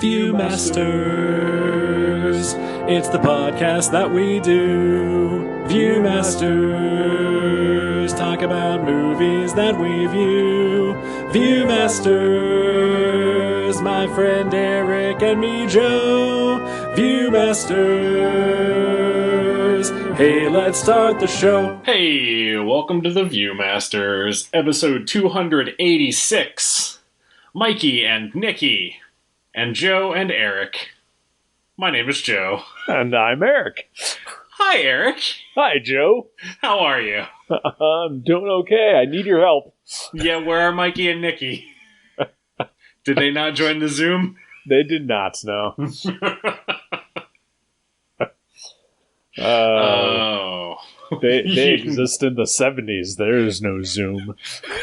Viewmasters, it's the podcast that we do. Viewmasters, talk about movies that we view. Viewmasters, my friend Eric and me, Joe. Viewmasters, hey, let's start the show. Hey, welcome to the Viewmasters, episode 286. Mikey and Nicky. And Joe and Eric. My name is Joe. And I'm Eric. Hi, Eric. Hi, Joe. How are you? I'm doing okay. I need your help. Yeah, where are Mikey and Nicky? Did they not join the Zoom? They did not, no. They exist in the 70s. There's no Zoom.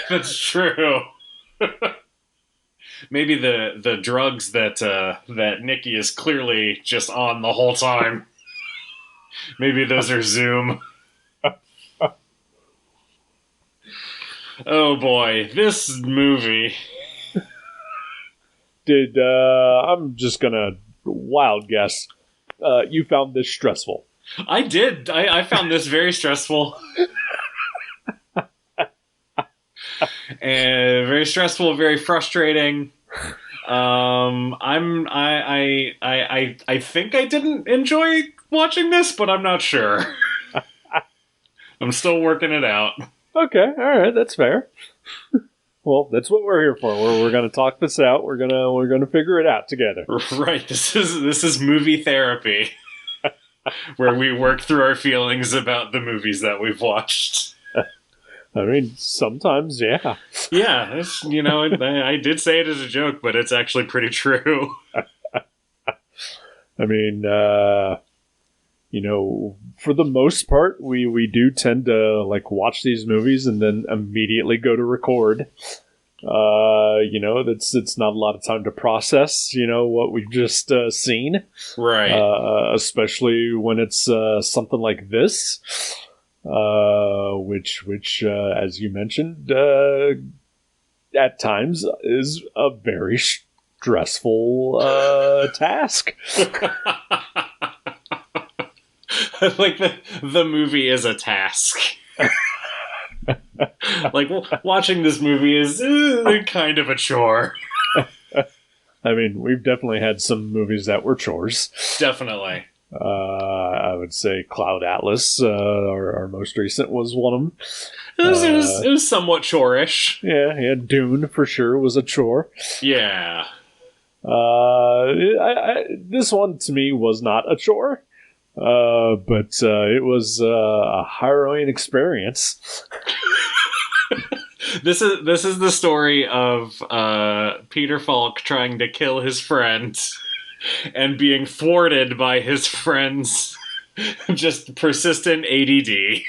That's true. Maybe the drugs that Nicky is clearly just on the whole time. Maybe those are Zoom. Oh boy, this movie. I'm just gonna wild guess. You found this stressful. I did. I found this very stressful. And very stressful, very frustrating. I think I didn't enjoy watching this, but I'm not sure. I'm still working it out. Okay, all right, that's fair. Well, that's what we're here for. We're gonna talk this out. We're gonna figure it out together. Right. This is movie therapy, where we work through our feelings about the movies that we've watched. I mean, sometimes, yeah. Yeah, it's, I did say it as a joke, but it's actually pretty true. I mean, for the most part, we do tend to, watch these movies and then immediately go to record. It's not a lot of time to process, what we've just seen. Right. Especially when it's something like this. Which, as you mentioned, at times is a very stressful task. Like the movie is a task. Watching this movie is kind of a chore. I mean, we've definitely had some movies that were chores. Definitely. I would say Cloud Atlas, our most recent, was one of them. It was somewhat chore-ish. Yeah, Dune for sure was a chore. Yeah. This one to me was not a chore, but it was a harrowing experience. This is the story of Peter Falk trying to kill his friend. And being thwarted by his friends' just persistent ADD.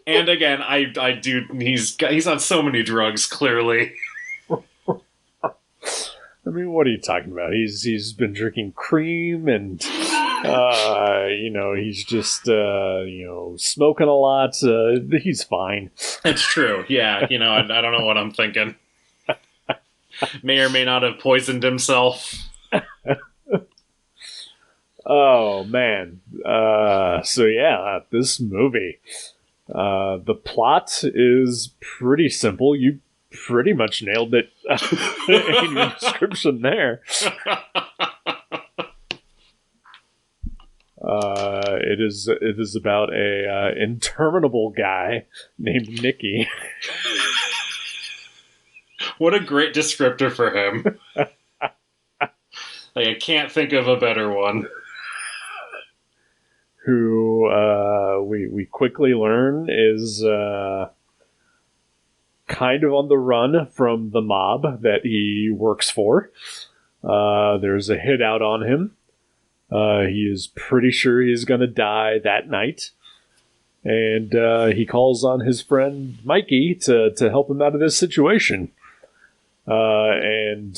And again, I do. He's on so many drugs. Clearly. I mean, what are you talking about? He's been drinking cream and he's just smoking a lot. He's fine. It's true. Yeah, I don't know what I'm thinking. May or may not have poisoned himself. Oh, man. This movie. The plot is pretty simple. You pretty much nailed it in your description there. It is about a interminable guy named Nicky. What a great descriptor for him. I can't think of a better one. Who we quickly learn is kind of on the run from the mob that he works for. There's a hit out on him. He is pretty sure he's going to die that night. And he calls on his friend Mikey to help him out of this situation. And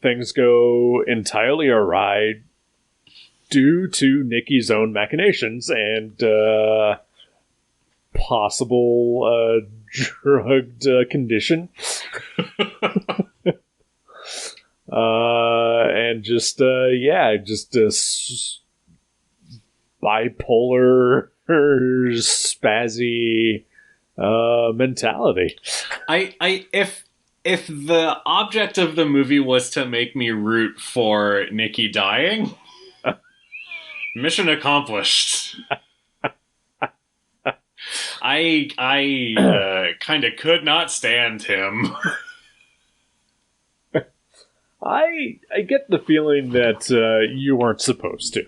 things go entirely awry due to Nicky's own machinations and possible drugged condition. And just bipolar spazzy mentality. If the object of the movie was to make me root for Nicky dying, mission accomplished. I kind of could not stand him. I get the feeling that you weren't supposed to.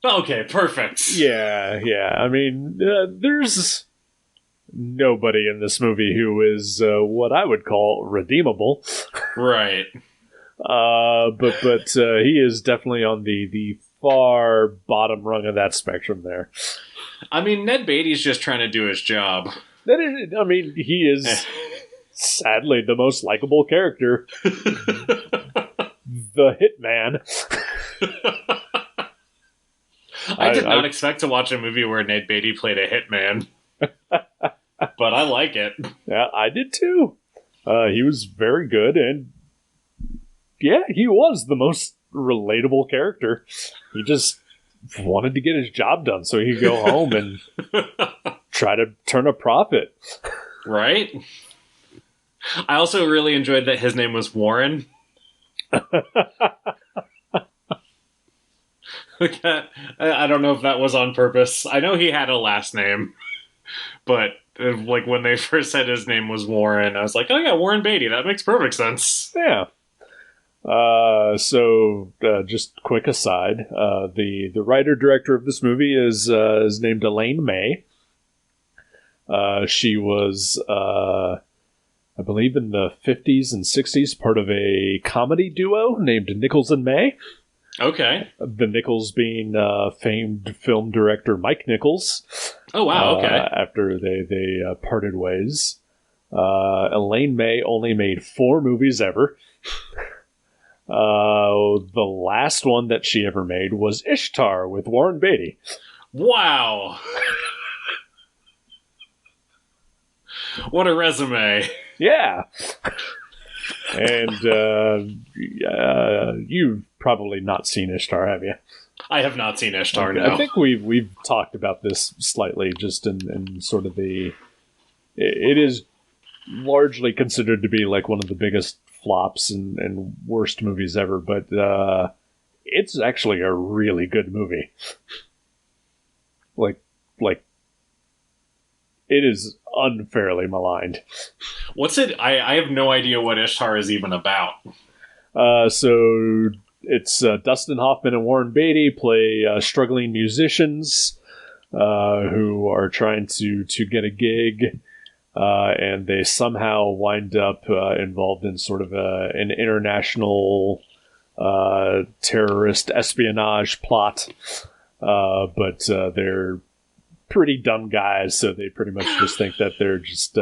Okay, perfect. Yeah. I mean, there's nobody in this movie who is what I would call redeemable. Right. But he is definitely on the far bottom rung of that spectrum there. I mean, Ned Beatty's just trying to do his job. He is sadly the most likable character. The Hitman. I did not expect to watch a movie where Ned Beatty played a hitman. But I like it. Yeah, I did too. He was very good, and yeah, he was the most relatable character. He just wanted to get his job done so he could go home and try to turn a profit. Right? I also really enjoyed that his name was Warren. I don't know if that was on purpose. I know he had a last name, but like when they first said his name was Warren, I was like, oh yeah, Warren Beatty. That makes perfect sense. Yeah. Just quick aside, the writer-director of this movie is named Elaine May. She was, I believe in the 50s and 60s, part of a comedy duo named Nichols and May. Okay. The Nichols being famed film director Mike Nichols. Oh, wow, okay. After they parted ways. Elaine May only made 4 movies ever. The last one that she ever made was Ishtar with Warren Beatty. Wow. What a resume. Yeah. And you've probably not seen Ishtar, have you? I have not seen Ishtar, okay. No. I think we've talked about this slightly, just in sort of it is largely considered to be like one of the biggest flops and worst movies ever, but it's actually a really good movie. Like it is unfairly maligned. What's it? I have no idea what Ishtar is even about. So it's Dustin Hoffman and Warren Beatty play struggling musicians who are trying to get a gig, and they somehow wind up involved in sort of an international terrorist espionage plot. But they're pretty dumb guys, so they pretty much just think that they're just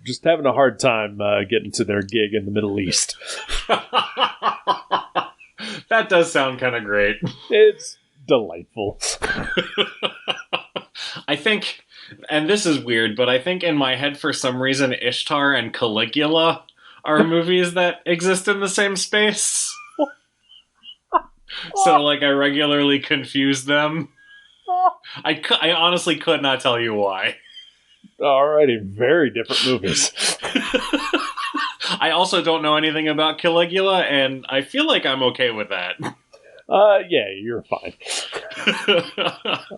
just having a hard time getting to their gig in the Middle East. That does sound kind of great. It's delightful. I think, and this is weird, but I think in my head for some reason Ishtar and Caligula are movies that exist in the same space. So like I regularly confuse them. I honestly could not tell you why. Alrighty, very different movies. I also don't know anything about Caligula, and I feel like I'm okay with that. Yeah, you're fine.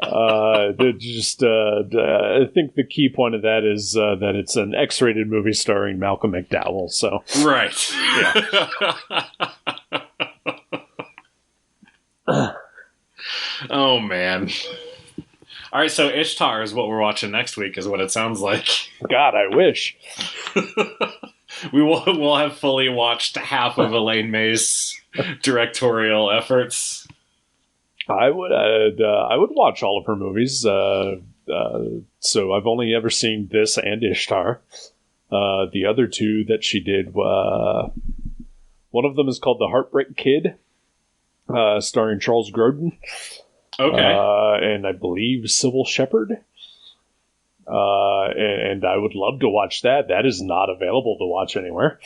I think the key point of that is that it's an X-rated movie starring Malcolm McDowell. So right, yeah. Oh man. All right, so Ishtar is what we're watching next week, is what it sounds like. God, I wish. We'll have fully watched half of Elaine May's directorial efforts. I would watch all of her movies. So I've only ever seen this and Ishtar. The other two that she did, one of them is called The Heartbreak Kid, starring Charles Grodin. Okay. And I believe Sybil Shepherd. And I would love to watch that. That is not available to watch anywhere.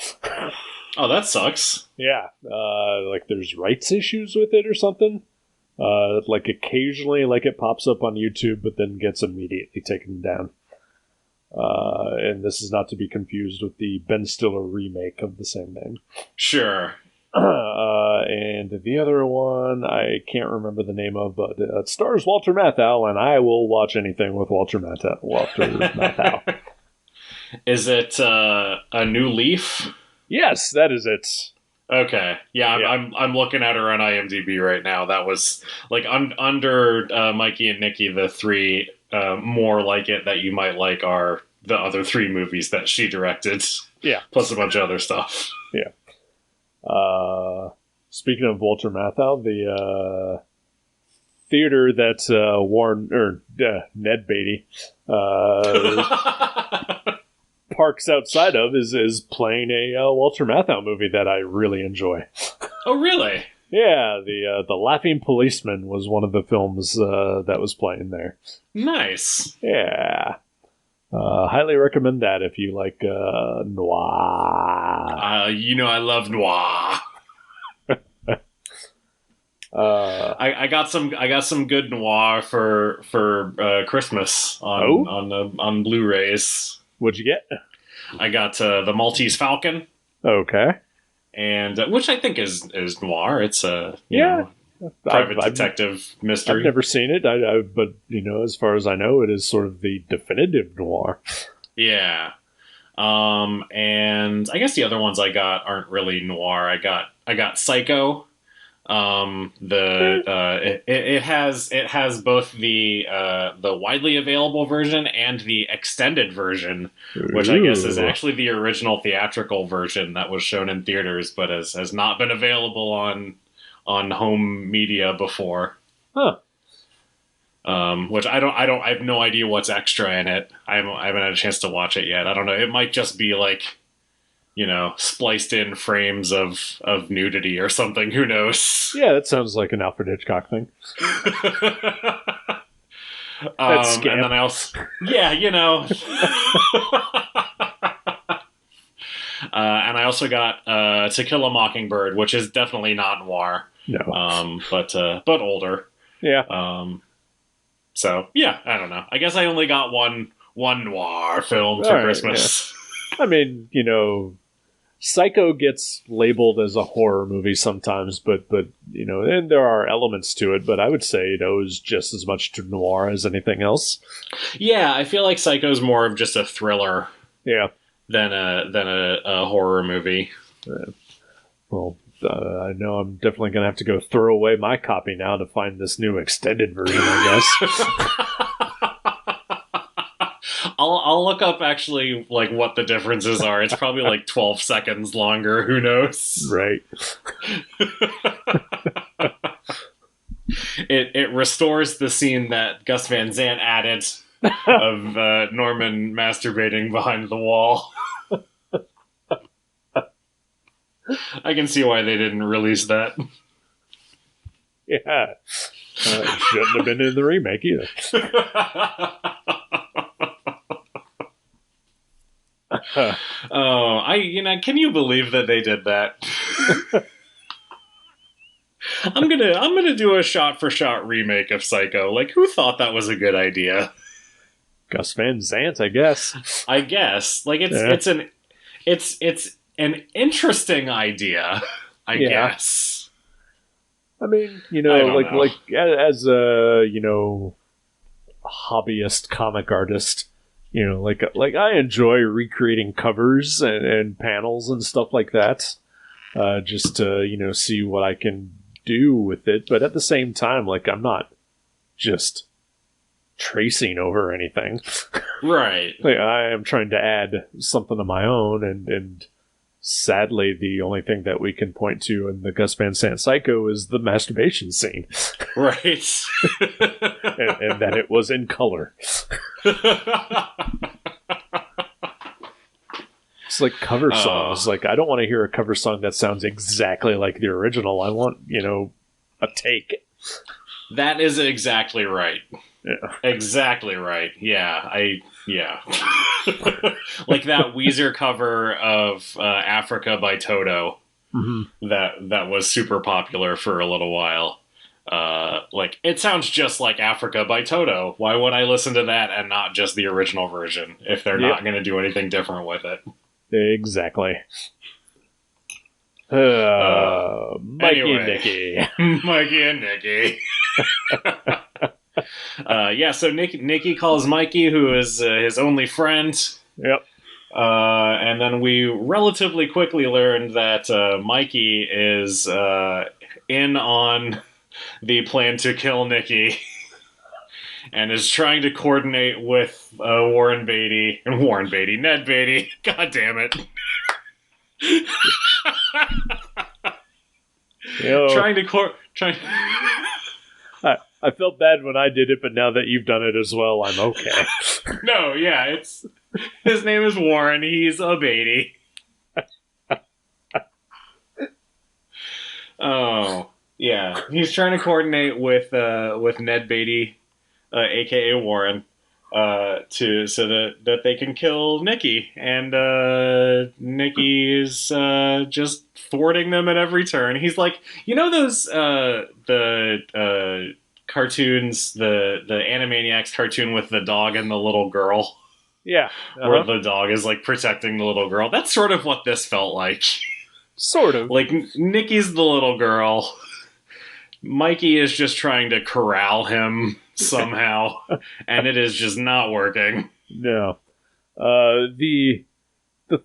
Oh, that sucks. Yeah, like there's rights issues with it or something. Like occasionally, like it pops up on YouTube, but then gets immediately taken down. And this is not to be confused with the Ben Stiller remake of the same name. Sure. And the other one, I can't remember the name of, but it stars Walter Matthau, and I will watch anything with Walter Matthau. Is it A New Leaf? Yes, that is it. Okay, yeah, I'm looking at her on IMDb right now. That was like under Mikey and Nicky, the three more like it that you might like are the other three movies that she directed. Yeah, plus a bunch of other stuff. Yeah. Speaking of Walter Matthau, the theater that Ned Beatty parks outside of is playing a Walter Matthau movie that I really enjoy. Oh, really? Yeah, the Laughing Policeman was one of the films that was playing there. Nice. Yeah. Highly recommend that if you like noir. I love noir. I got some good noir for Christmas on Blu-rays. What'd you get? I got the Maltese Falcon. Okay. And which I think is noir. It's a private detective mystery. I've never seen it, but as far as I know, it is sort of the definitive noir. Yeah. And I guess the other ones I got aren't really noir. I got Psycho. It has both the widely available version and the extended version, which I guess is actually the original theatrical version that was shown in theaters, but has not been available on home media before. Huh. Which I have no idea what's extra in it. I haven't had a chance to watch it yet. I don't know. It might just be like, spliced in frames of nudity or something. Who knows? Yeah, that sounds like an Alfred Hitchcock thing. And then I also, and I also got To Kill a Mockingbird, which is definitely not noir. No. But older. Yeah. So yeah, I don't know. I guess I only got one noir film for Christmas. Yeah. I mean, Psycho gets labeled as a horror movie sometimes, but and there are elements to it, but I would say it owes just as much to noir as anything else. Yeah, I feel like Psycho's more of just a thriller. Yeah. Than a horror movie. Well, I know I'm definitely going to have to go throw away my copy now to find this new extended version, I guess. I'll look up actually like what the differences are. It's probably like 12 seconds longer. Who knows? Right. It restores the scene that Gus Van Sant added of Norman masturbating behind the wall. I can see why they didn't release that. Yeah. Shouldn't have been in the remake either. Can you believe that they did that? I'm gonna do a shot-for-shot remake of Psycho. Like, who thought that was a good idea? Gus Van Sant, I guess. I guess. Like, it's an interesting idea, I guess. I mean, as a, hobbyist comic artist, like I enjoy recreating covers and panels and stuff like that, just to, see what I can do with it. But at the same time, like, I'm not just tracing over anything. Right. Like, I am trying to add something of my own, and sadly, the only thing that we can point to in the Gus Van Sant Psycho is the masturbation scene. Right. and that it was in color. It's like cover songs. Like, I don't want to hear a cover song that sounds exactly like the original. I want, a take. That is exactly right. Yeah. Exactly right. Yeah. Yeah. Like that Weezer cover of Africa by Toto that was super popular for a little while. Like, it sounds just like Africa by Toto. Why would I listen to that and not just the original version if they're not going to do anything different with it? Exactly. Mikey and Nicky. Mikey and Nicky. So Nicky calls Mikey, who is his only friend. Yep. And then we relatively quickly learned that Mikey is in on the plan to kill Nicky and is trying to coordinate with Ned Beatty. God damn it. I felt bad when I did it, but now that you've done it as well, I'm okay. No, yeah, his name is Warren. He's a Beatty. Oh, yeah. He's trying to coordinate with Ned Beatty, aka Warren, so that they can kill Nicky, and Nicky is just thwarting them at every turn. He's like, you know those the cartoons, the Animaniacs cartoon with the dog and the little girl? Yeah. Where the dog is like protecting the little girl. That's sort of what this felt like. Sort of. Like, Nicky's the little girl. Mikey is just trying to corral him somehow, and it is just not working. No. The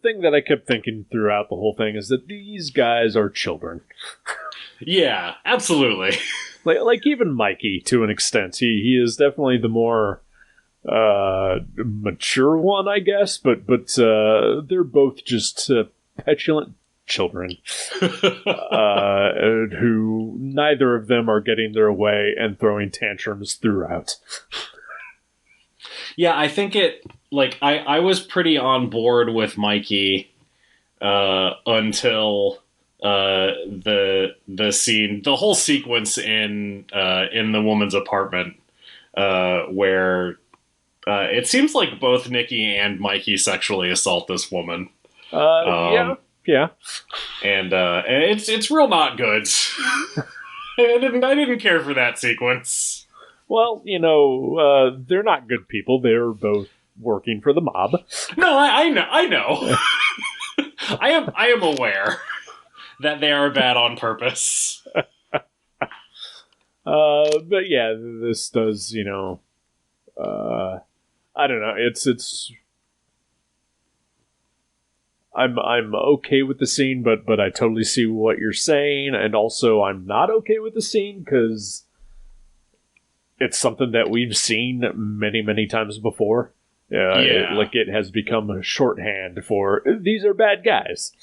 thing that I kept thinking throughout the whole thing is that these guys are children. Yeah, absolutely. Like even Mikey, to an extent. He is definitely the more mature one, I guess, but they're both just petulant children who neither of them are getting their way and throwing tantrums throughout. Yeah, I think I was pretty on board with Mikey until the whole sequence in the woman's apartment where it seems like both Nicky and Mikey sexually assault this woman. Yeah. And it's real not good. I didn't care for that sequence. Well, they're not good people. They're both working for the mob. No, I know. I am aware that they are bad on purpose. But yeah, this does, I don't know. It's. I'm okay with the scene, but I totally see what you're saying, and also I'm not okay with the scene because it's something that we've seen many, many times before. It has become a shorthand for these are bad guys,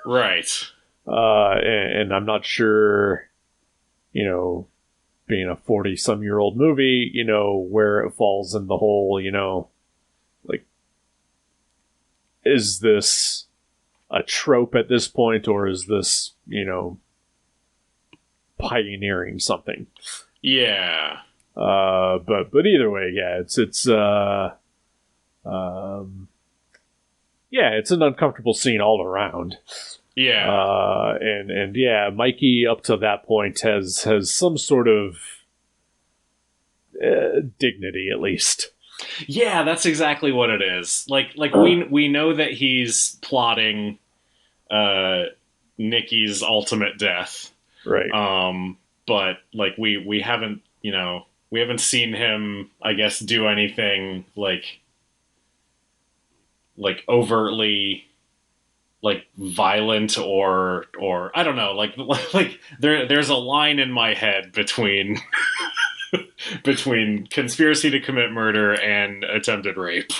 right? And I'm not sure, being a 40-some-year-old movie, where it falls in the whole, is this a trope at this point, or is this, pioneering something? Yeah. But either way, yeah, it's it's an uncomfortable scene all around. Yeah. And yeah, Mikey up to that point has some sort of dignity, at least. Yeah, that's exactly what it is. We know that he's plotting Nicky's ultimate death. Right. But we haven't, we haven't seen him, I guess, do anything like overtly violent or I don't know, there's a line in my head between conspiracy to commit murder and attempted rape.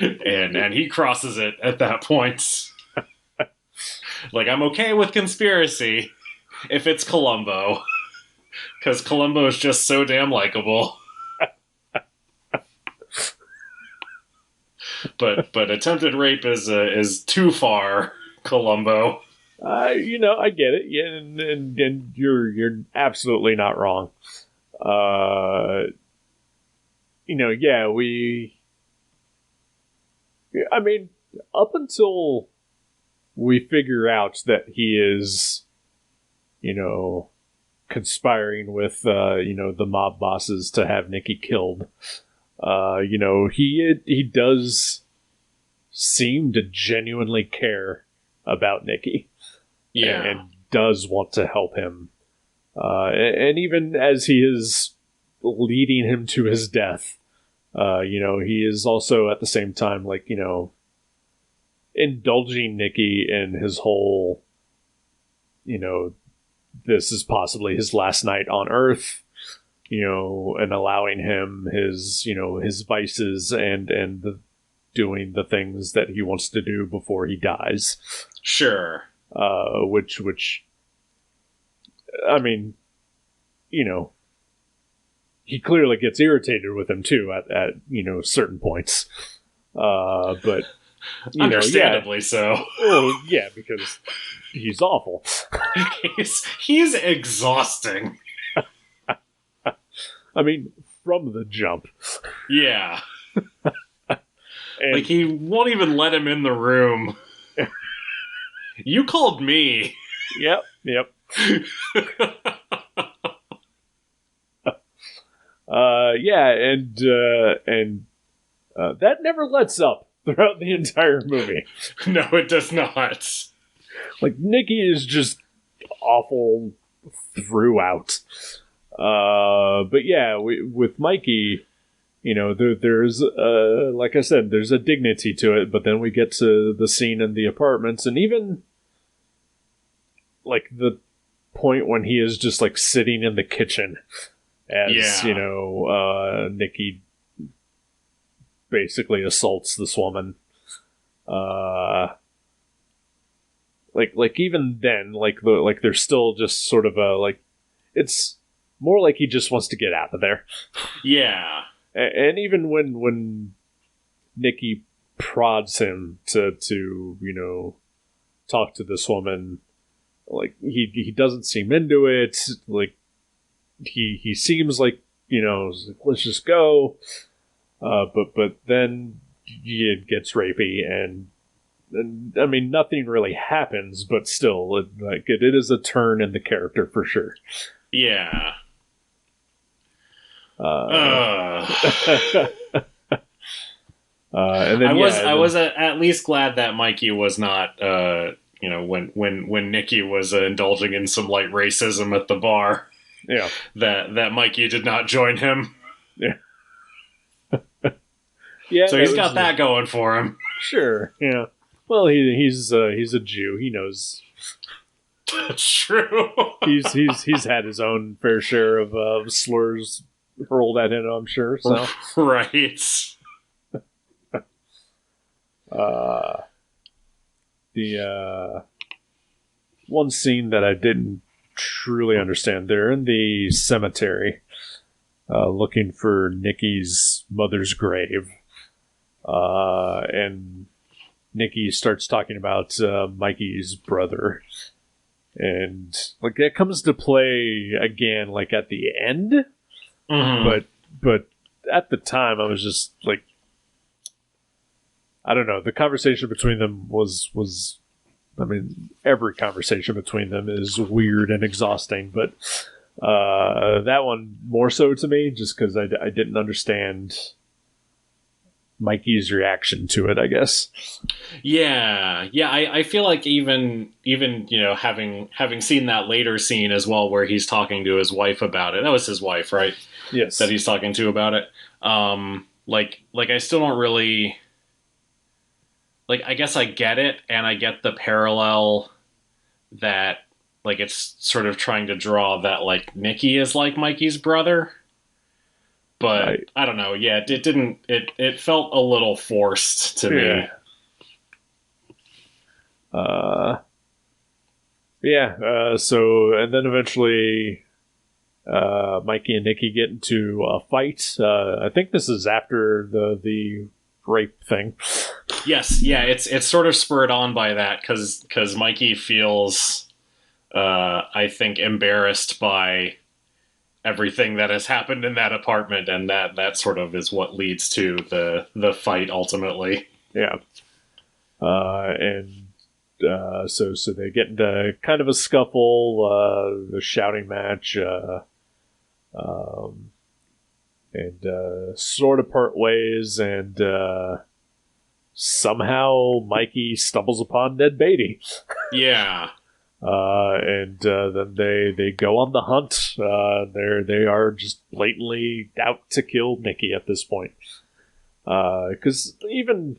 and he crosses it at that point. I'm okay with conspiracy if it's Columbo, because Columbo is just so damn likable. But attempted rape is too far, Columbo. I get it. Yeah, and you're absolutely not wrong. I mean, up until we figure out that he is, conspiring with, the mob bosses to have Nicky killed, he does seem to genuinely care about Nicky. Yeah. And does want to help him. And even as he is leading him to his death, he is also at the same time, indulging Nicky in his whole, this is possibly his last night on Earth, and allowing him his vices and doing the things that he wants to do before he dies. Sure. Which, I mean, he clearly gets irritated with him too at certain points. But understandably so. Oh yeah, because he's awful. he's exhausting. I mean, from the jump. Yeah. And, he won't even let him in the room. You called me. Yep. And that never lets up throughout the entire movie. No, it does not. Nicky is just awful throughout. But yeah, with Mikey, there's like I said, there's a dignity to it. But then we get to the scene in the apartments, and even the point when he is just sitting in the kitchen as Nicky basically assaults this woman. Even then, there's still just sort of it's more like he just wants to get out of there. Yeah. And even when Nicky prods him to talk to this woman, he doesn't seem into it. He seems let's just go. But then it gets rapey, and I mean, nothing really happens, but still, it is a turn in the character for sure. Yeah. And then I was at least glad that Mikey was not, when Nicky was indulging in some light racism at the bar. Yeah. That Mikey did not join him. Yeah. Yeah. So he's got that going for him. Sure. Yeah. Well, he's a Jew. He knows. That's true. he's had his own fair share of slurs hurled at him, I'm sure. So right. The one scene that I didn't truly understand, they're in the cemetery looking for Nicky's mother's grave, and Nicky starts talking about Mikey's brother, and that comes to play again at the end. Mm-hmm. But at the time I was just I don't know, the conversation between them was I mean, every conversation between them is weird and exhausting, but that one more so to me, just because I didn't understand Mikey's reaction to it, I guess. Yeah. I feel like even having seen that later scene as well, where he's talking to his wife about it. That was his wife, right? Yes. That he's talking to about it. I still don't really. I guess I get it, and I get the parallel that, it's sort of trying to draw that, Nicky is like Mikey's brother. But, right. I don't know, yeah, it didn't, it felt a little forced to me. So, and then eventually, Mikey and Nicky get into a fight. I think this is after the rape thing. Yes, yeah, it's sort of spurred on by that because Mikey feels, I think, embarrassed by everything that has happened in that apartment, and that sort of is what leads to the fight ultimately. Yeah. So they get into kind of a scuffle, a shouting match, and sort of part ways, and somehow Mikey stumbles upon Ned Beatty. Yeah. And then they go on the hunt. They are just blatantly out to kill Nicky at this point. Because even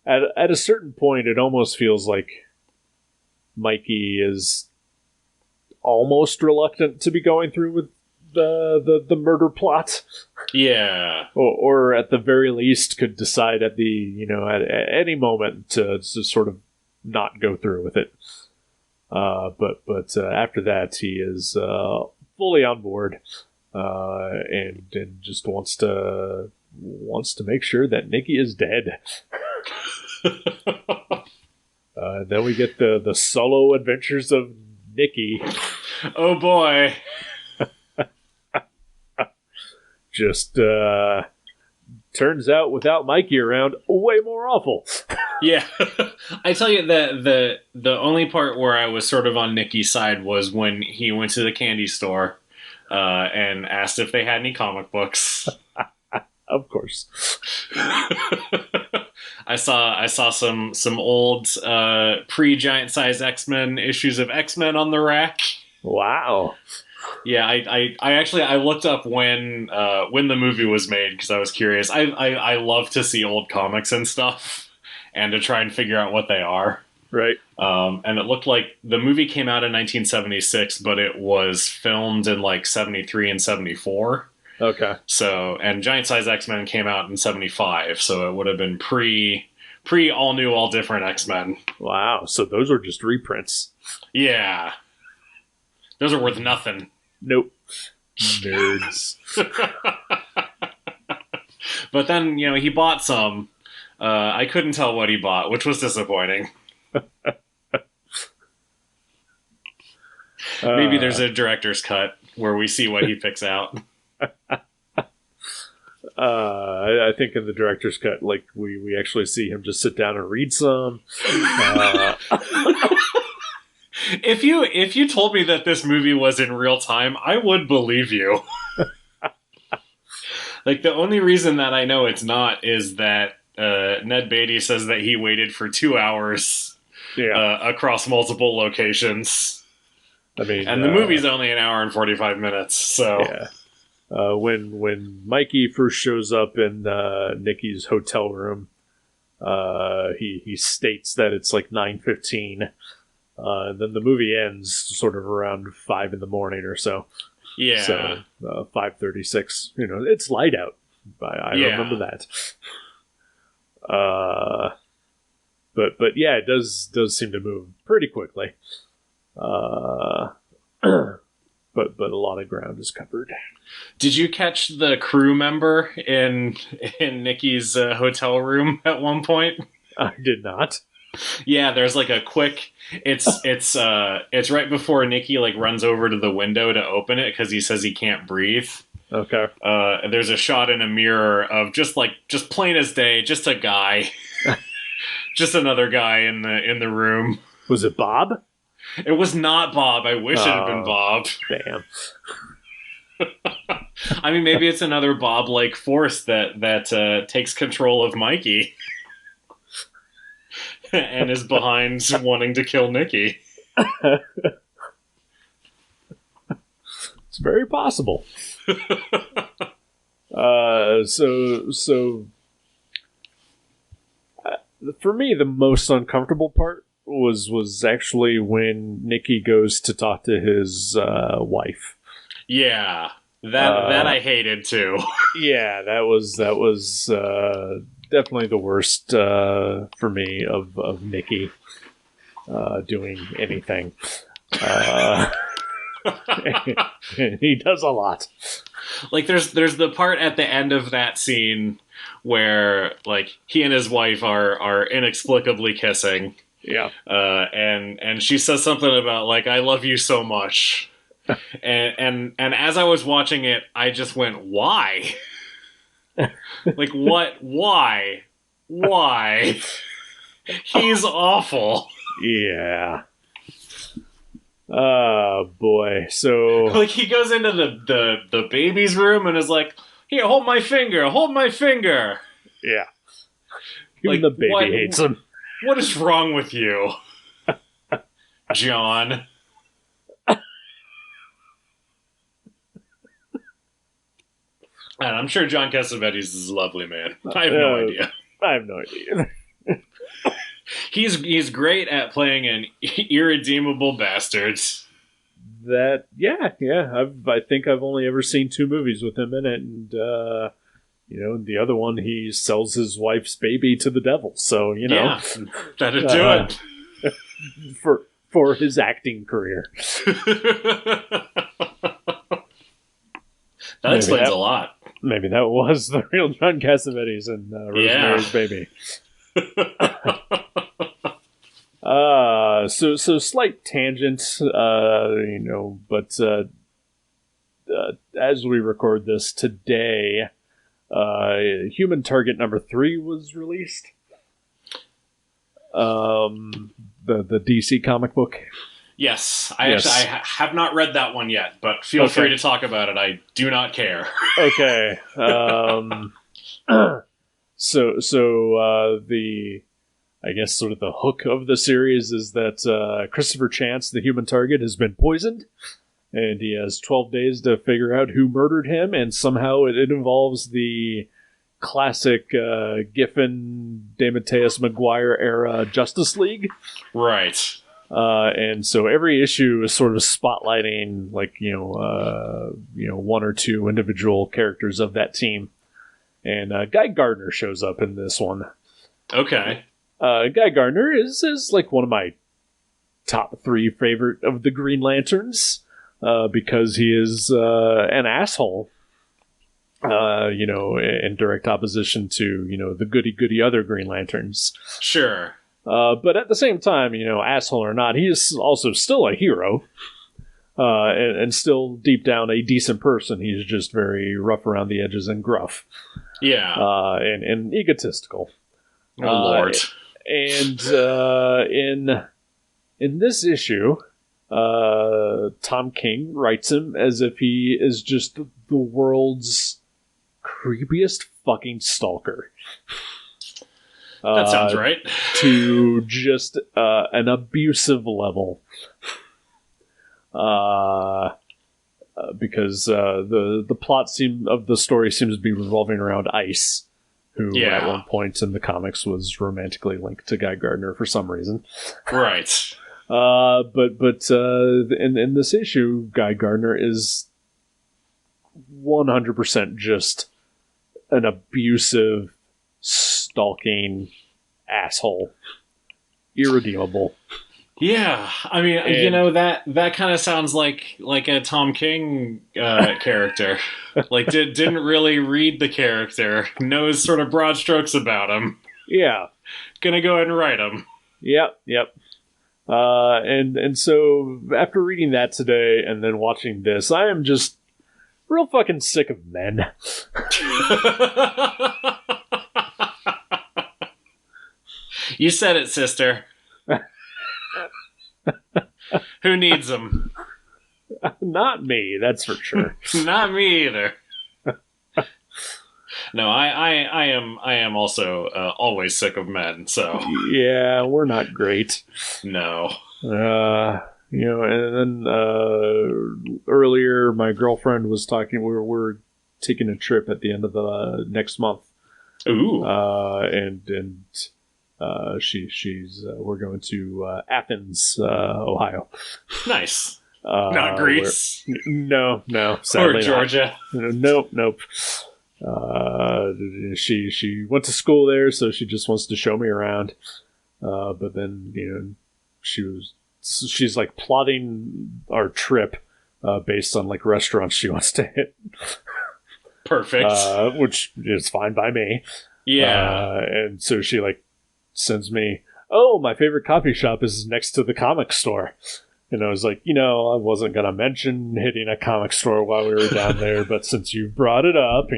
at a certain point, it almost feels like Mikey is almost reluctant to be going through with the murder plot. Yeah. Or at the very least could decide at at any moment to sort of not go through with it. But after that, he is fully on board, and just wants to make sure that Nicky is dead. Then we get the solo adventures of Nicky. Oh boy. Just turns out without Mikey around, way more awful. Yeah. I tell you that the only part where I was sort of on Nicky's side was when he went to the candy store and asked if they had any comic books. Of course. I saw some old pre-Giant Size X-Men issues of X-Men on the rack. Wow. Yeah, I looked up when the movie was made because I was curious. I love to see old comics and stuff and to try and figure out what they are. Right. And it looked like the movie came out in 1976, but it was filmed in like 73 and 74. Okay. So, and Giant Size X-Men came out in 75, so it would have been pre all new, all different X-Men. Wow. So those are just reprints. Yeah. Those are worth nothing. Nope. Nerds. But then, he bought some. I couldn't tell what he bought, which was disappointing. Maybe there's a director's cut where we see what he picks out. I think in the director's cut, like we actually see him just sit down and read some. If you told me that this movie was in real time, I would believe you. Like, the only reason that I know it's not is that Ned Beatty says that he waited for 2 hours across multiple locations. I mean, and the movie's only an hour and 45 minutes, so... Yeah. When Mikey first shows up in Nicky's hotel room, he states that it's like 9:15. And then the movie ends sort of around 5 in the morning or so. Yeah. So 5:36. It's light out. I remember that. But yeah, it does seem to move pretty quickly. But a lot of ground is covered. Did you catch the crew member in Nicky's hotel room at one point? I did not. Yeah, there's like a quick. It's right before Nicky like runs over to the window to open it because he says he can't breathe. Okay. There's a shot in a mirror of just plain as day, just a guy, just another guy in the room. Was it Bob? It was not Bob. I wish it had been Bob. Damn. I mean, maybe it's another Bob-like force that takes control of Mikey. And is behind wanting to kill Nicky. It's very possible. So for me, the most uncomfortable part was actually when Nicky goes to talk to his wife. Yeah, that I hated too. Yeah, that was definitely the worst for me of Nicky doing anything. And he does a lot. Like there's the part at the end of that scene where like he and his wife are inexplicably kissing. Yeah. And she says something about like, I love you so much. and as I was watching it, I just went, why? Like, what? Why? Why? He's awful. Yeah. Oh, boy. So... Like, he goes into the baby's room and is like, here, hold my finger, hold my finger. Yeah. Even Like, the baby what- hates him. What is wrong with you, John? And I'm sure John Cassavetes is a lovely man. I have no idea. I have no idea. He's great at playing an irredeemable bastard. I think I've only ever seen 2 movies with him in it, and the other one he sells his wife's baby to the devil. So Yeah, that'd do it for his acting career. That explains a lot. Maybe that was the real John Cassavetes in Rosemary's Baby. So slight tangent, but as we record this today, Human Target number 3 was released. The DC comic book. Yes, I have not read that one yet, but feel free to talk about it. I do not care. Okay. I guess sort of the hook of the series is that Christopher Chance, the Human Target, has been poisoned, and he has 12 days to figure out who murdered him, and somehow it involves the classic Giffen, DeMatteis, Maguire era Justice League. Right. And so every issue is sort of spotlighting, one or two individual characters of that team. And Guy Gardner shows up in this one. Okay. Guy Gardner is like one of my top 3 favorite of the Green Lanterns, because he is an asshole, in direct opposition to, the goody-goody other Green Lanterns. Sure. But at the same time, asshole or not, he is also still a hero, and still deep down a decent person. He's just very rough around the edges and gruff. Yeah. And egotistical. Oh, Lord. And in this issue, Tom King writes him as if he is just the world's creepiest fucking stalker. That sounds right. To just an abusive level. Because the plot of the story seems to be revolving around Ice, who at one point in the comics was romantically linked to Guy Gardner for some reason. Right. But in this issue, Guy Gardner is 100% just an abusive, stalking asshole. Irredeemable. Yeah, I mean, that kind of sounds like a Tom King character. Like, didn't really read the character, knows sort of broad strokes about him. Yeah. Gonna go ahead and write him. Yep. And so, after reading that today and then watching this, I am just real fucking sick of men. You said it, sister. Who needs them? Not me, that's for sure. Not me either. No, I am also always sick of men. So yeah, we're not great. No. And then earlier, my girlfriend was talking. We're taking a trip at the end of the next month. Ooh. She's we're going to Athens, Ohio. Nice. Not Greece. No, sadly or Georgia. Not. Nope. She went to school there, so she just wants to show me around. But then she's like plotting our trip based on like restaurants she wants to hit. Perfect. Which is fine by me. Yeah. And so she like sends me, oh, my favorite coffee shop is next to the comic store. And I was like, I wasn't going to mention hitting a comic store while we were down there, but since you brought it up,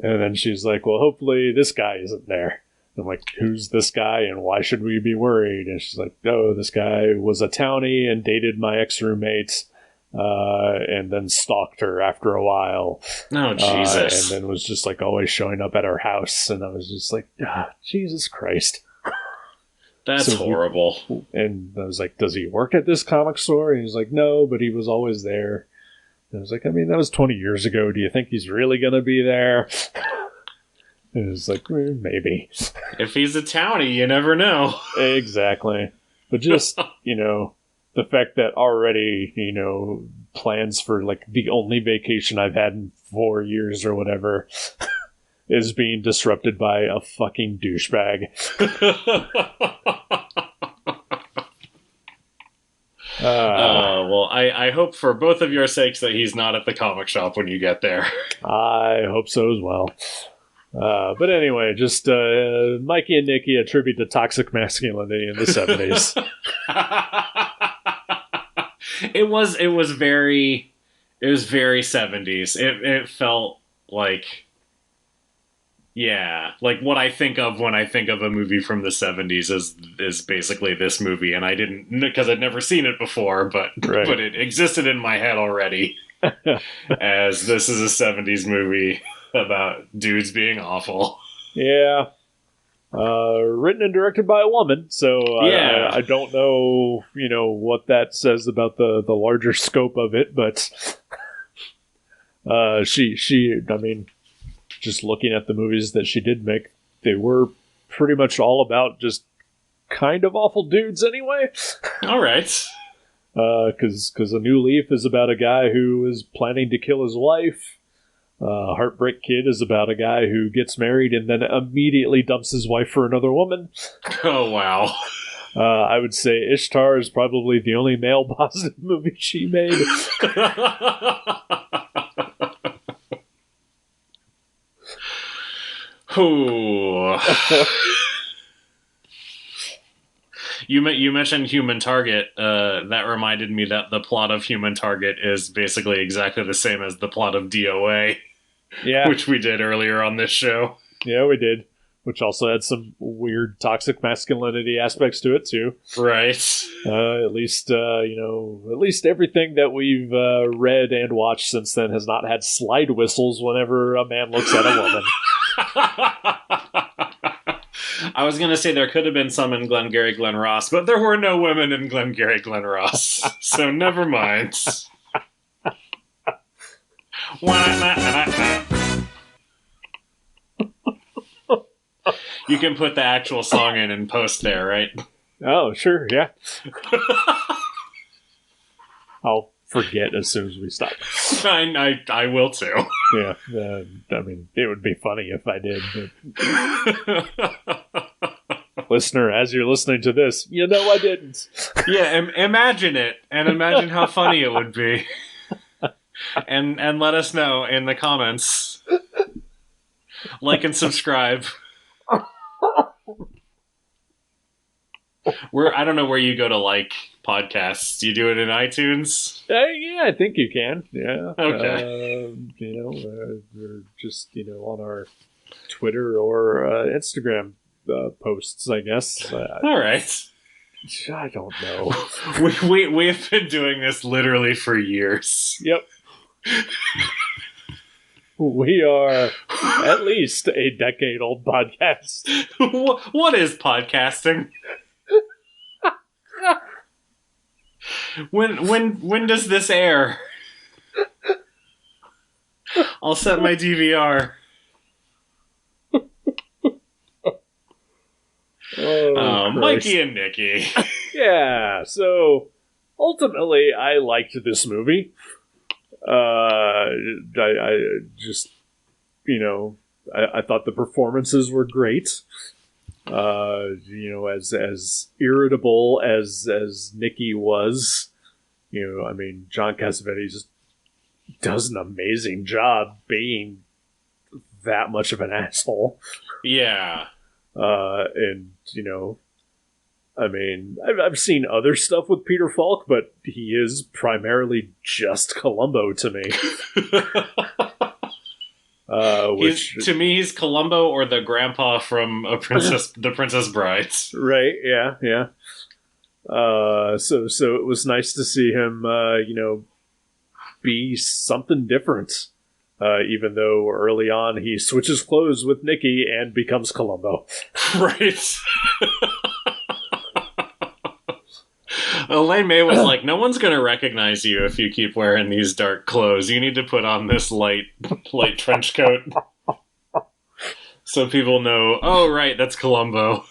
And then she's like, well, hopefully this guy isn't there. I'm like, who's this guy and why should we be worried? And she's like, oh, this guy was a townie and dated my ex-roommate and then stalked her after a while. Oh, Jesus. And then was just like always showing up at her house. And I was just like, Jesus Christ. That's horrible. And I was like, does he work at this comic store? And he's like, no, but he was always there. And I was like, I mean, that was 20 years ago. Do you think he's really going to be there? And it was like, maybe. If he's a townie, you never know. Exactly. But just, the fact that already, plans for, like, the only vacation I've had in 4 years or whatever is being disrupted by a fucking douchebag. Well, I hope for both of your sakes that he's not at the comic shop when you get there. I hope so as well. But anyway, just Mikey and Nicky, a tribute to toxic masculinity in the 70s. It was very 70s. It felt like, yeah, like what I think of when I think of a movie from the 70s is basically this movie, and I didn't, because I'd never seen it before, but it existed in my head already as this is a 70s movie about dudes being awful. Yeah. Written and directed by a woman, so yeah. I don't know, what that says about the larger scope of it, but she, I mean, just looking at the movies that she did make, they were pretty much all about just kind of awful dudes anyway. All right. Because A New Leaf is about a guy who is planning to kill his wife. Heartbreak Kid is about a guy who gets married and then immediately dumps his wife for another woman. Oh, wow. I would say Ishtar is probably the only male-positive movie she made. Ooh. You mentioned Human Target. That reminded me that the plot of Human Target is basically exactly the same as the plot of DOA. Yeah. Which we did earlier on this show. Yeah, we did. Which also had some weird toxic masculinity aspects to it, too. Right. At least everything that we've read and watched since then has not had slide whistles whenever a man looks at a woman. I was going to say there could have been some in Glengarry Glen Ross, but there were no women in Glengarry Glen Ross. So never mind. You can put the actual song in and post there, right? Oh, sure, yeah. I'll forget as soon as we stop. I will too. Yeah, I mean, it would be funny if I did. But... Listener, as you're listening to this, I didn't. Yeah, imagine it, and imagine how funny it would be. And let us know in the comments. Like and subscribe. I don't know where you go to like podcasts. Do you do it in iTunes? Yeah, I think you can. Yeah. Okay. Or just on our Twitter or Instagram posts, I guess. All right. I don't know. We've been doing this literally for years. Yep. We are at least a decade-old podcast. What is podcasting? When does this air? I'll set my DVR. Mikey and Nicky. Yeah, so ultimately I liked this movie. I just, I thought the performances were great. As irritable as Nicky was, John Cassavetes does an amazing job being that much of an asshole. Yeah. I've seen other stuff with Peter Falk, but he is primarily just Columbo to me. To me, he's Columbo or the grandpa from The Princess Bride. Right? Yeah. So it was nice to see him, be something different. Even though early on he switches clothes with Nicky and becomes Columbo. Right. Elaine May was like, no one's going to recognize you if you keep wearing these dark clothes. You need to put on this light trench coat. So people know, oh, right, that's Columbo.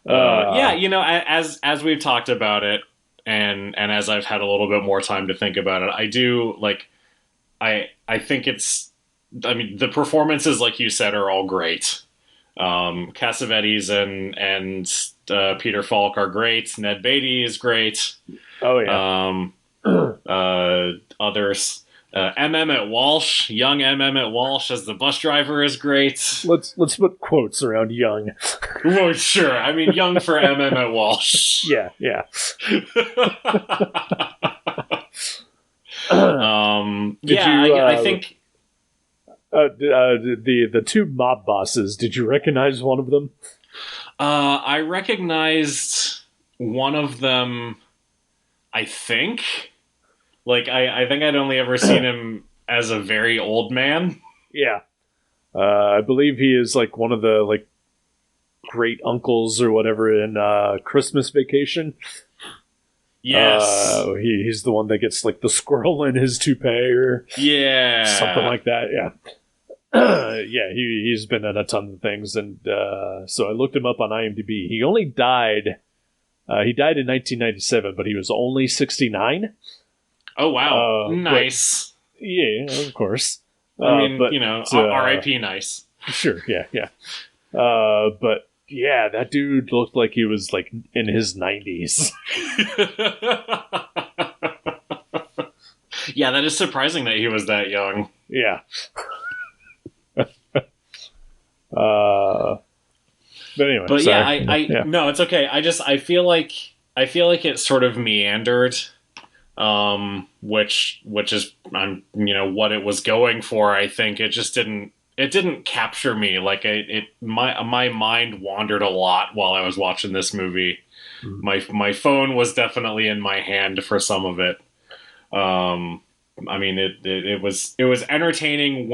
As we've talked about it, and as I've had a little bit more time to think about it, I do, I think the performances, like you said, are all great. Cassavetes and Peter Falk are great. Ned Beatty is great. Oh, yeah. Others. Emmett Walsh, young Emmett Walsh as the bus driver is great. Let's put quotes around young. Well, sure. I mean, young for Emmett Walsh. Yeah. I think the two mob bosses. Did you recognize one of them? I recognized one of them. I think. I think I'd only ever seen him as a very old man. Yeah. I believe he is one of the great uncles or whatever in Christmas Vacation. Yes. He's the one that gets the squirrel in his toupee or something like that. Yeah. He's been in a ton of things. And so I looked him up on IMDb. He only died. He died in 1997, but he was only 69. Oh, wow. Nice. Yeah, of course. R.I.P. nice. Sure, yeah. But, yeah, that dude looked like he was, in his 90s. Yeah, that is surprising that he was that young. Yeah. But anyway. But sorry. No, it's okay. I feel like it sort of meandered. Which is what it was going for. I think it just didn't capture me. My mind wandered a lot while I was watching this movie. My phone was definitely in my hand for some of it. It was entertaining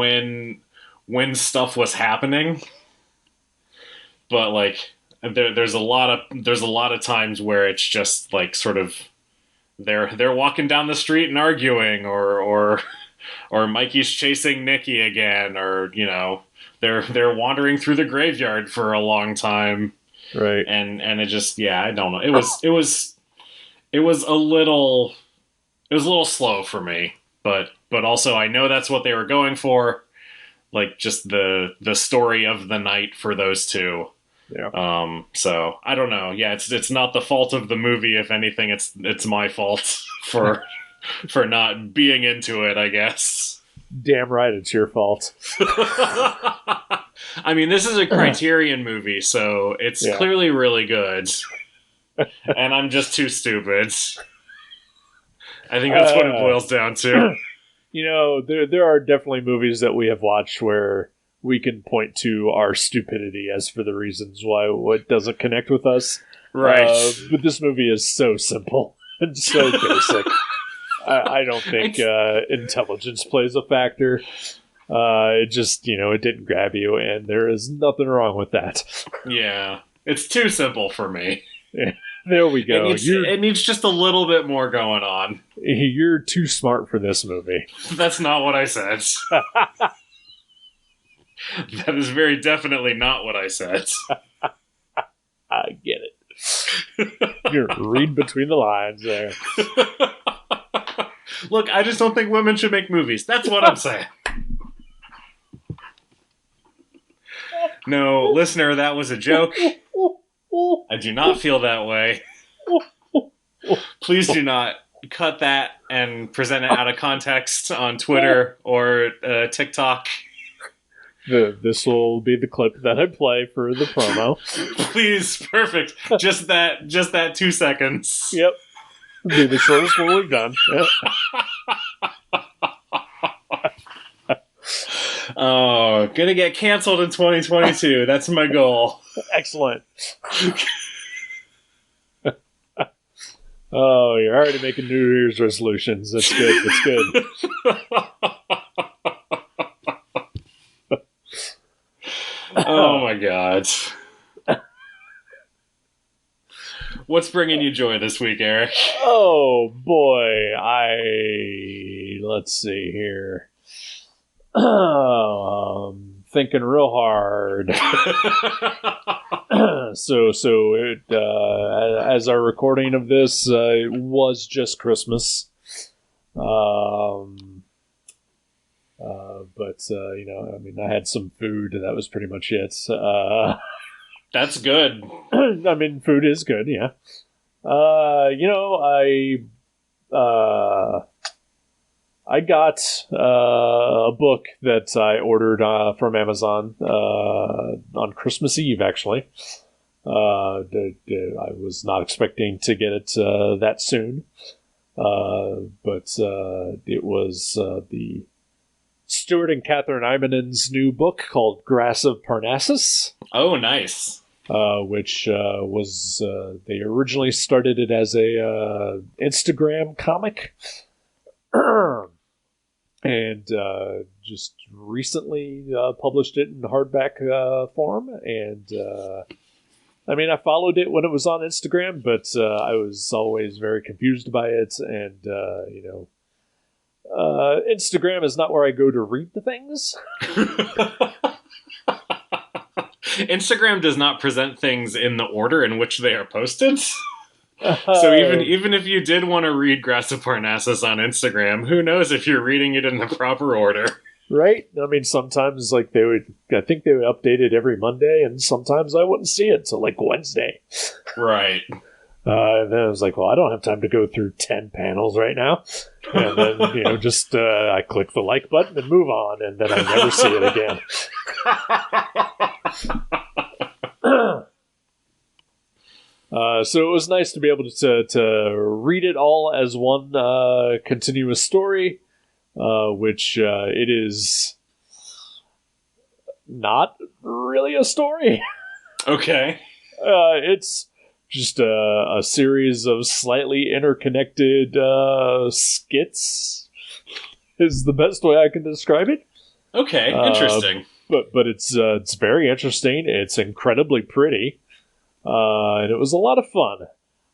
when stuff was happening, but there's a lot of times where it's just sort of they're walking down the street and arguing, or Mikey's chasing Nicky again, or they're wandering through the graveyard for a long time, right? And it just I don't know. It was a little slow for me, but also I know that's what they were going for, just the story of the night for those two. Yeah. So I don't know. Yeah, it's not the fault of the movie. If anything, it's my fault for not being into it, I guess. Damn right, it's your fault. I mean, this is a Criterion movie, so it's clearly really good. And I'm just too stupid. I think that's what it boils down to. There are definitely movies that we have watched where we can point to our stupidity as for the reasons why what doesn't connect with us. Right. But this movie is so simple and so basic. I don't think intelligence plays a factor. It just, it didn't grab you, and there is nothing wrong with that. Yeah. It's too simple for me. Yeah. There we go. It needs just a little bit more going on. You're too smart for this movie. That's not what I said. That is very definitely not what I said. I get it. You're reading between the lines there. Look, I just don't think women should make movies. That's what I'm saying. No, listener, that was a joke. I do not feel that way. Please do not cut that and present it out of context on Twitter or TikTok. This will be the clip that I play for the promo. Please, perfect. Just that 2 seconds. Yep. It'll be the shortest one we've done. Yep. Oh, gonna get canceled in 2022. That's my goal. Excellent. Oh, you're already making New Year's resolutions. That's good. That's good. Oh my god. What's bringing you joy this week, Eric? Oh boy, let's see here. Thinking real hard. As our recording of this, it was just Christmas. I had some food, and that was pretty much it. That's good. I mean, food is good, yeah. I got a book that I ordered from Amazon on Christmas Eve, actually. I was not expecting to get it that soon. But it was the Stuart and Catherine Imanen's new book called Grass of Parnassus. Oh, nice. Which was they originally started it as a Instagram comic, and just recently published it in hardback form. And I followed it when it was on Instagram, but I was always very confused by it. And Instagram is not where I go to read the things. Instagram does not present things in the order in which they are posted. So even if you did want to read Grass of Parnassus on Instagram, who knows if you're reading it in the proper order? Right? Sometimes I think they would update it every Monday, and sometimes I wouldn't see it till Wednesday. Right. And then I was like, well, I don't have time to go through 10 panels right now. And then, I click the like button and move on, and then I never see it again. So it was nice to be able to read it all as one continuous story, which it is not really a story. Okay. It's just a series of slightly interconnected skits is the best way I can describe it. Okay, interesting. But it's very interesting. It's incredibly pretty. And it was a lot of fun.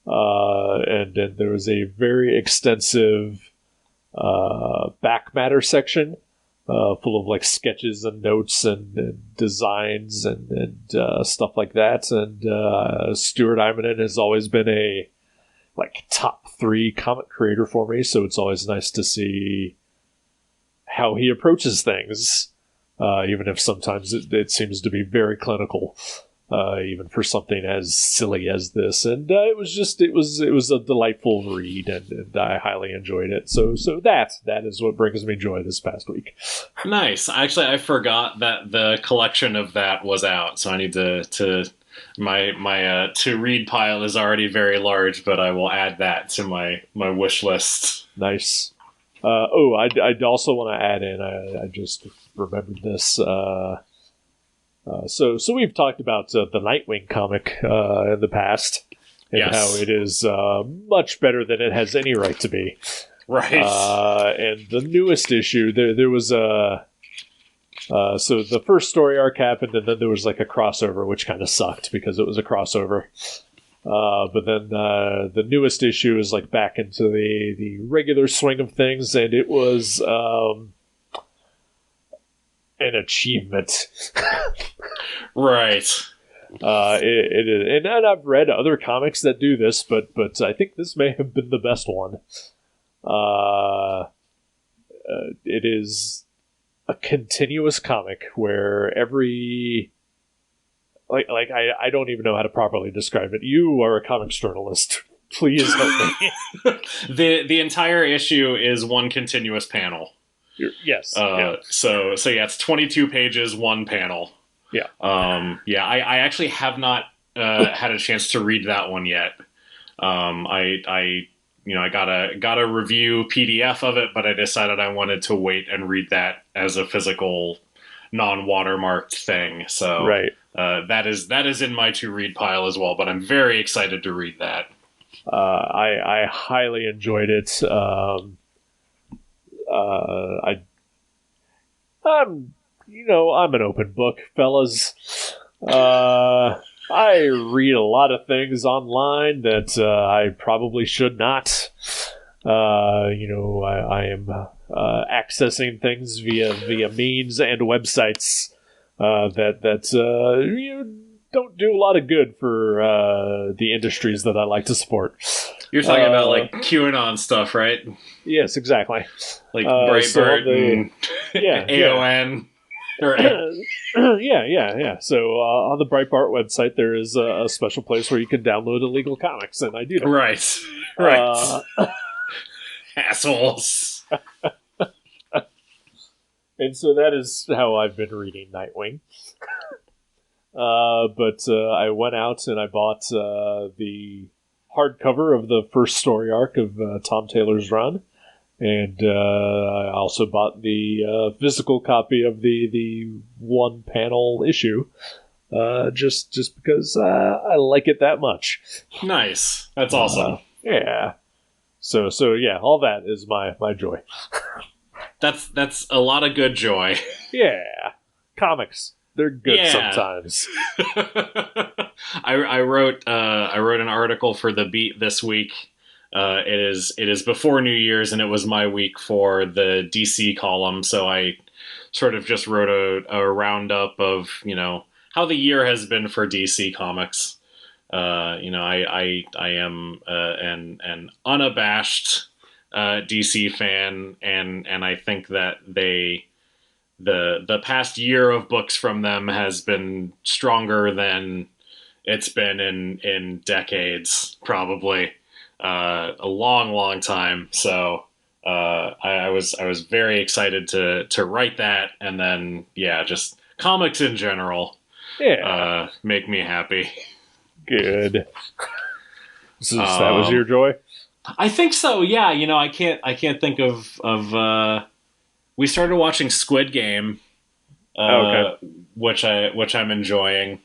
And then there was a very extensive back matter section full of sketches and notes and designs and stuff like that. And Stuart Immonen has always been a top 3 comic creator for me, so it's always nice to see how he approaches things, even if sometimes it seems to be very clinical. Even for something as silly as this, and it was a delightful read, and I highly enjoyed it. So that is what brings me joy this past week. Nice. Actually, I forgot that the collection of that was out, so I need to my to read pile is already very large, but I will add that to my wish list. Nice. I'd also want to add in. I just remembered this. So we've talked about the Nightwing comic in the past, and how it is much better than it has any right to be. Right. And the newest issue, there was a... so the first story arc happened, and then there was a crossover, which kind of sucked because it was a crossover. But then the newest issue is back into the regular swing of things, and it was... an achievement. Right. It is, and I've read other comics that do this, but I think this may have been the best one. It is a continuous comic where every I don't even know how to properly describe it. You are a comics journalist. Please help me. The entire issue is one continuous panel. Yes. So it's 22 pages, one panel. Yeah. I actually have not had a chance to read that one yet. I got a review PDF of it, but I decided I wanted to wait and read that as a physical non-watermarked thing. So Right. that is in my to read pile as well. But I'm very excited to read that. I highly enjoyed it. I'm an open book, fellas. I read a lot of things online that I probably should not. I am accessing things via means and websites that don't do a lot of good for the industries that I like to support. You're talking about like QAnon stuff, right? Yes, exactly. Like Breitbart and yeah, AON. Or yeah. So on the Breitbart website, there is a special place where you can download illegal comics, and I do that. Right. Assholes. And so that is how I've been reading Nightwing. But I went out and I bought the hardcover of the first story arc of Tom Taylor's run. And I also bought the physical copy of the one panel issue, just because I like it that much. Nice, that's awesome. Yeah. So yeah, all that is my joy. That's a lot of good joy. Yeah, comics, they're good sometimes. I wrote an article for The Beat this week. It is before New Year's, and it was my week for the DC column, so I sort of just wrote a roundup of, how the year has been for DC Comics. I am an unabashed DC fan, and I think that the past year of books from them has been stronger than it's been in decades, probably. A long time. So I was very excited to write that, and then just comics in general make me happy. Good. So that was your joy? I think so. Yeah, I can't think of we started watching Squid Game, which I'm enjoying.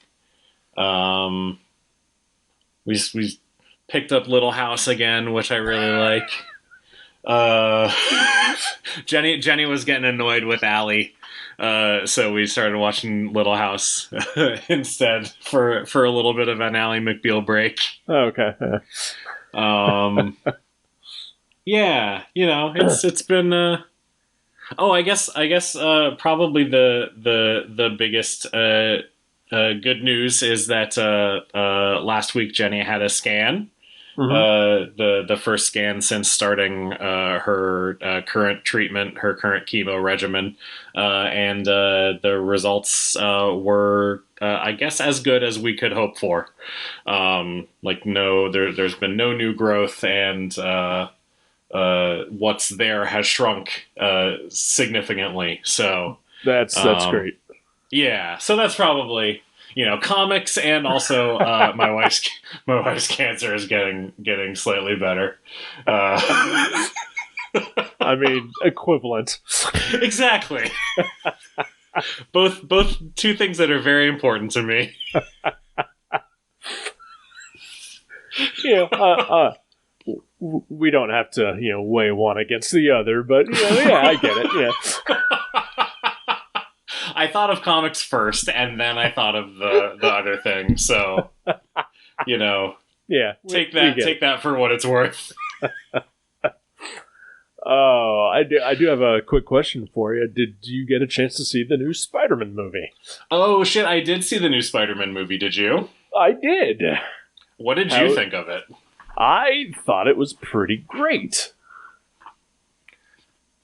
We picked up Little House again, which I really like. Jenny was getting annoyed with Allie, so we started watching Little House instead for a little bit of an Ally McBeal break. Oh, okay. It's been. I guess probably the biggest good news is that last week Jenny had a scan. Mm-hmm. The first scan since starting her current treatment, her current chemo regimen, and the results were, I guess, as good as we could hope for. There's been no new growth, and what's there has shrunk significantly. So that's great. Yeah, so that's probably. Comics, and also my wife's cancer is getting slightly better. I mean, equivalent. Exactly. Both two things that are very important to me. We don't have to weigh one against the other, but I get it. Yeah. I thought of comics first, and then I thought of the other thing. So, take that for what it's worth. Oh, I do have a quick question for you. Did you get a chance to see the new Spider-Man movie? Oh shit! I did see the new Spider-Man movie. Did you? I did. What did you think of it? I thought it was pretty great.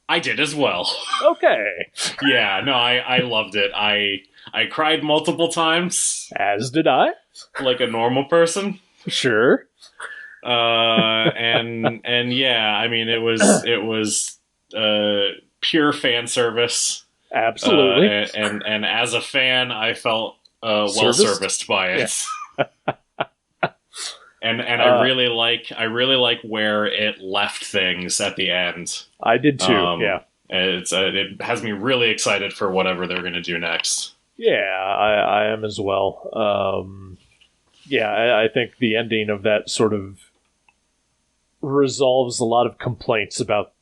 I did as well. Okay. Yeah, no, I loved it. I cried multiple times. As did I. Like a normal person. Sure. And yeah, I mean it was pure fan service. Absolutely. And as a fan, I felt well serviced by it. Yeah. And I really like where it left things at the end. I did too. It has me really excited for whatever they're going to do next. Yeah, I am as well. I think the ending of that sort of resolves a lot of complaints about,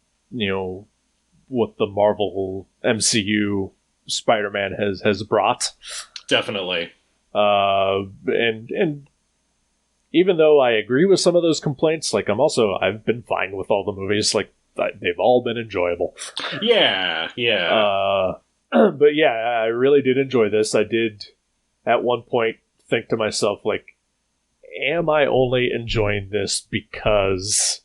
what the Marvel MCU Spider-Man has brought. Definitely. And even though I agree with some of those complaints, like I've been fine with all the movies. Like they've all been enjoyable. Yeah. But yeah, I really did enjoy this. I did at one point think to myself, like, am I only enjoying this because,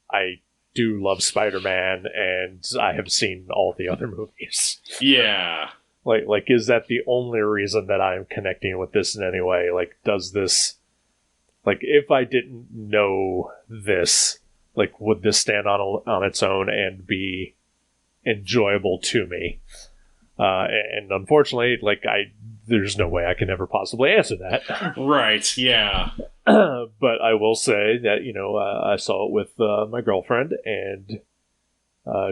I do love Spider-Man and I have seen all the other movies? Yeah. Like, is that the only reason that I'm connecting with this in any way? Like, does this, like, if I didn't know this, like, would this stand on its own and be enjoyable to me? And unfortunately, like, there's no way I can ever possibly answer that. Right, yeah. But I will say that, I saw it with my girlfriend, and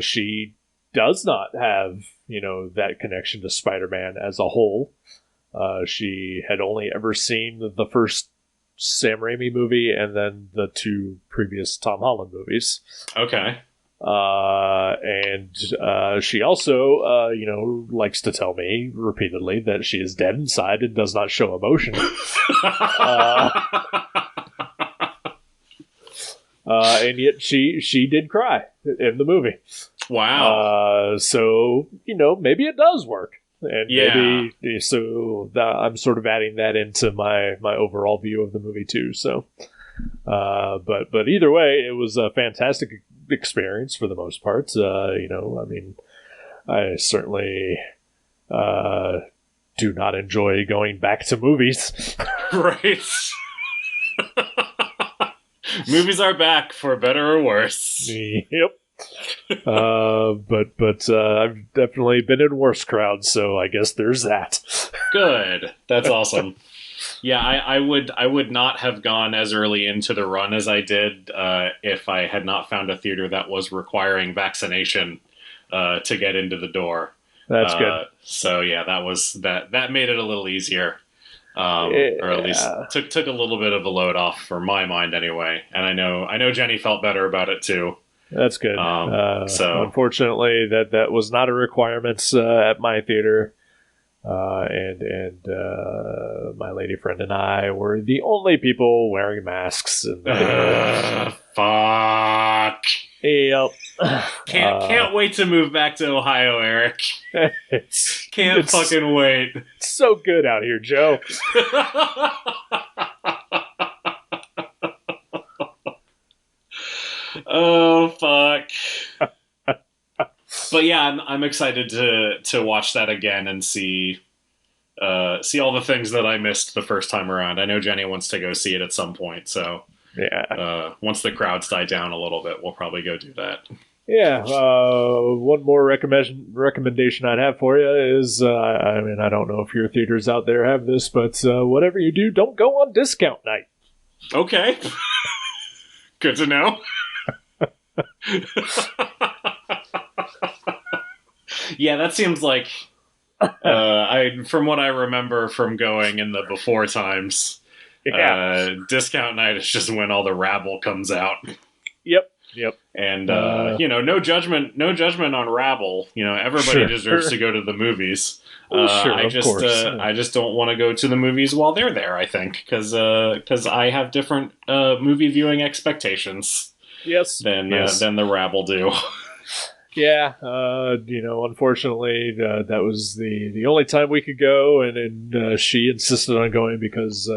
she does not have, that connection to Spider-Man as a whole. She had only ever seen the first Sam Raimi movie and then the two previous Tom Holland movies. Okay. And she also, likes to tell me repeatedly that she is dead inside and does not show emotion. And yet she did cry in the movie. Wow. So, maybe it does work. And yeah. maybe, so I'm sort of adding that into my overall view of the movie too. So, but either way, it was a fantastic experience for the most part. I certainly do not enjoy going back to movies. Right. Movies are back for better or worse. Yep. But I've definitely been in worse crowds, so I guess there's that. Good. That's awesome. Yeah, I would not have gone as early into the run as I did if I had not found a theater that was requiring vaccination to get into the door. That's good. So yeah, that made it a little easier, or at least took a little bit of a load off for my mind anyway. And I know Jenny felt better about it too. That's good. So unfortunately, that was not a requirement at my theater. And my lady friend and I were the only people wearing masks in the theater. Fuck. Yep. Can't wait to move back to Ohio, Eric. Can't fucking wait. It's so good out here, Joe. Oh fuck. But yeah, I'm excited to watch that again and see all the things that I missed the first time around. I know Jenny wants to go see it at some point, so yeah. Once the crowds die down a little bit, we'll probably go do that. Yeah. One more recommendation I'd have for you is, I don't know if your theaters out there have this, but whatever you do, don't go on discount night. Okay. Good to know. Yeah, that seems like from what I remember from going in the before times. Yeah. Discount night is just when all the rabble comes out. Yep. And no judgment on rabble. Everybody deserves to go to the movies. I just don't want to go to the movies while they're there. I think because I have different movie viewing expectations. Yes. Than the rabble do. Yeah, unfortunately, that was the only time we could go, and she insisted on going because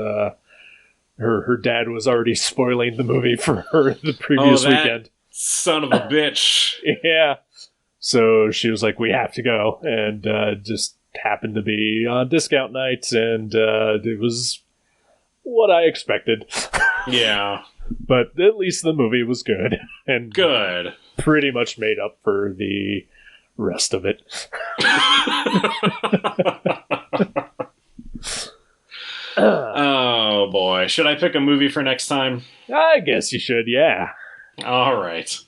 her dad was already spoiling the movie for her the previous weekend. Son of a bitch. Yeah. So she was like, we have to go, and just happened to be on discount night, and it was what I expected. Yeah. But at least the movie was good. And good. Pretty much made up for the rest of it. Oh, boy. Should I pick a movie for next time? I guess you should, yeah. All right.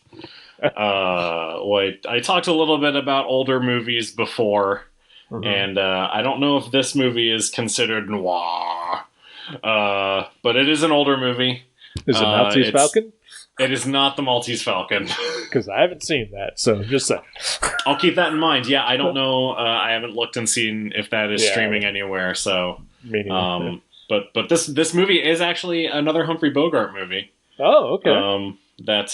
I talked a little bit about older movies before, and I don't know if this movie is considered noir, but it is an older movie. Is it Maltese Falcon? It is not the Maltese Falcon. Because I haven't seen that, so just saying. I'll keep that in mind. Yeah, I don't know. I haven't looked and seen if that is streaming anywhere. So, but this movie is actually another Humphrey Bogart movie. Oh, okay. That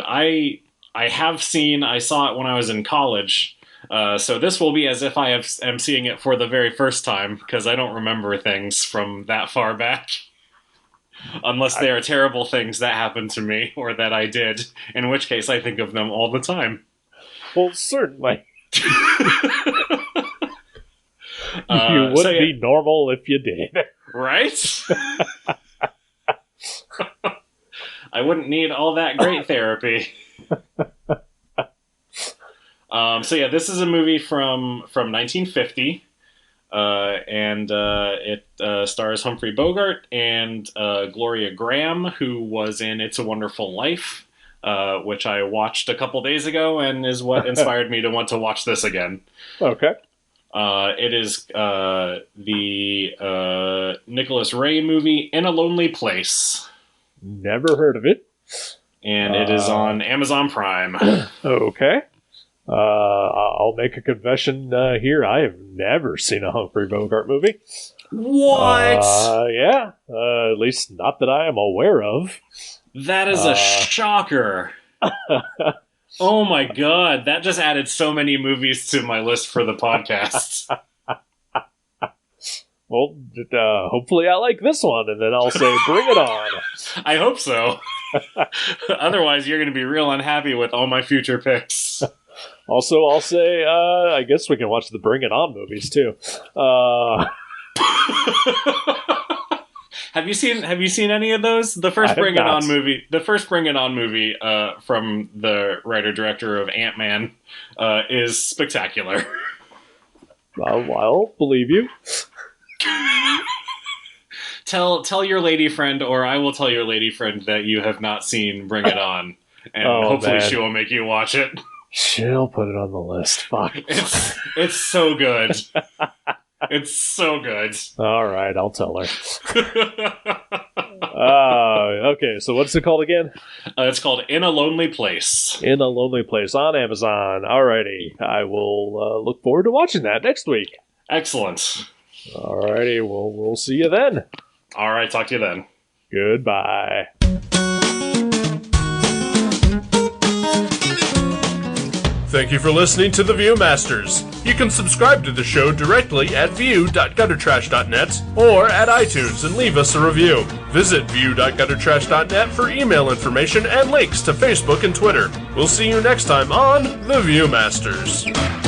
I have seen. I saw it when I was in college. So this will be as if I am seeing it for the very first time, because I don't remember things from that far back. Unless they are terrible things that happened to me or that I did, in which case I think of them all the time. Well, certainly. You wouldn't be normal if you did. Right? I wouldn't need all that great therapy. This is a movie from 1950. It stars Humphrey Bogart and Gloria Graham, who was in It's a Wonderful Life, which I watched a couple days ago and is what inspired me to want to watch this again. Okay. It is the Nicholas Ray movie, In a Lonely Place. Never heard of it. And it is on Amazon Prime. Okay. I'll make a confession here. I have never seen a Humphrey Bogart movie. What? Yeah. At least not that I am aware of. That is a shocker. Oh my god. That just added so many movies to my list for the podcast. Well, hopefully I like this one, and then I'll say, bring it on. I hope so. Otherwise, you're going to be real unhappy with all my future picks. Also, I'll say, I guess we can watch the Bring It On movies, too. Have you seen any of those? The first Bring It On movie from the writer-director of Ant-Man is spectacular. I'll believe you. Tell your lady friend, or I will tell your lady friend that you have not seen Bring It On, and hopefully she will make you watch it. She'll put it on the list. Fuck. It's so good. It's so good. All right, I'll tell her. Okay, so what's it called again? It's called In a Lonely Place. In a Lonely Place on Amazon. Alrighty, I will look forward to watching that next week. Excellent. Alrighty, we'll see you then. All right, talk to you then. Goodbye. Thank you for listening to The Viewmasters. You can subscribe to the show directly at view.guttertrash.net or at iTunes and leave us a review. Visit view.guttertrash.net for email information and links to Facebook and Twitter. We'll see you next time on The Viewmasters.